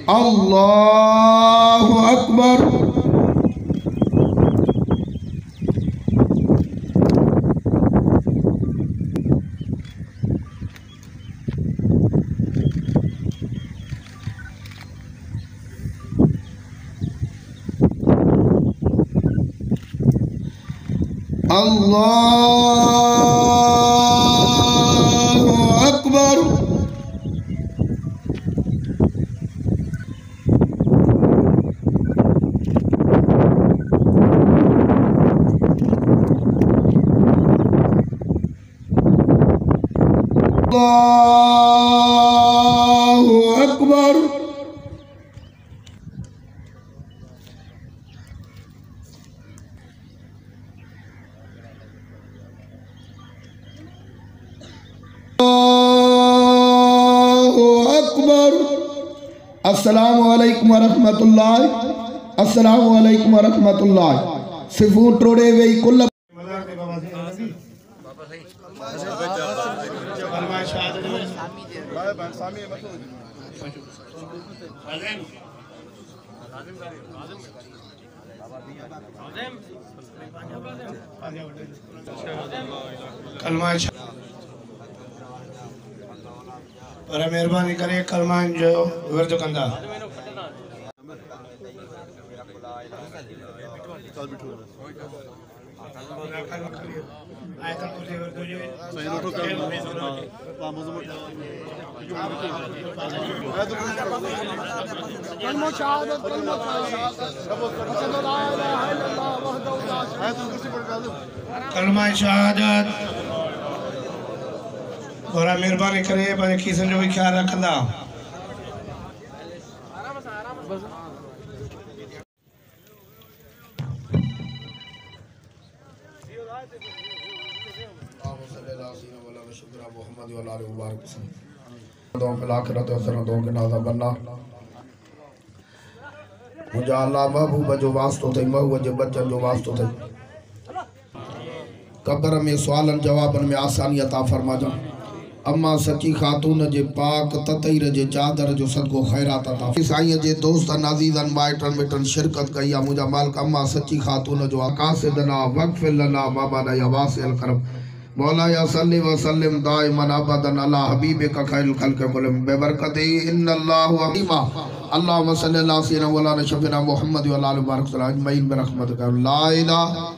अल्लाहु अकबर। अल्लाहु अकबर। अल्लाहु अकबर। अस्सलामु अलैकुम वरहमतुल्लाह। अस्सलामु अलैकुम वरहमतुल्लाह। सिफू टोड़े वे कुल पर मेहरबानी करे कलमा जो विर्द कंदा। कलमा शहादत और मेहरबानी करे पंहिंजे खीसनि जो भी ख्याल रखंदा। मुंहिंजा अल्लाह महबूब जो वास्तो अथई, महबूब जे बचन जो वास्तो अथई। कब्र में सवालन जवाबन में आसानी अता फरमाजा। अम्मा सची खातून जे पाक ततईर जे चादर जो सदको खैरात अता। साईं जे दोस्तन अजीजन माइटन मिटन शिरकत कई आ। मुंहिंजा मालिक अम्मा सची खातून जो अकासिदना वक़्फ़िर लना बाबा या वासिल करम। मौला या सल्ली व सल्लिम दाइमन अबदन अला हबीबिका खैरुल खल्क़ कुल्लुहुम बेबरकति इन्नल्लाहु अलीमा। अल्लाहुम्मा सल्लि अला सय्यिदिना व अला शफीना मुहम्मद व अला आलिहि व रहमतिका अजमईन बिरहमतिका ला इलाहा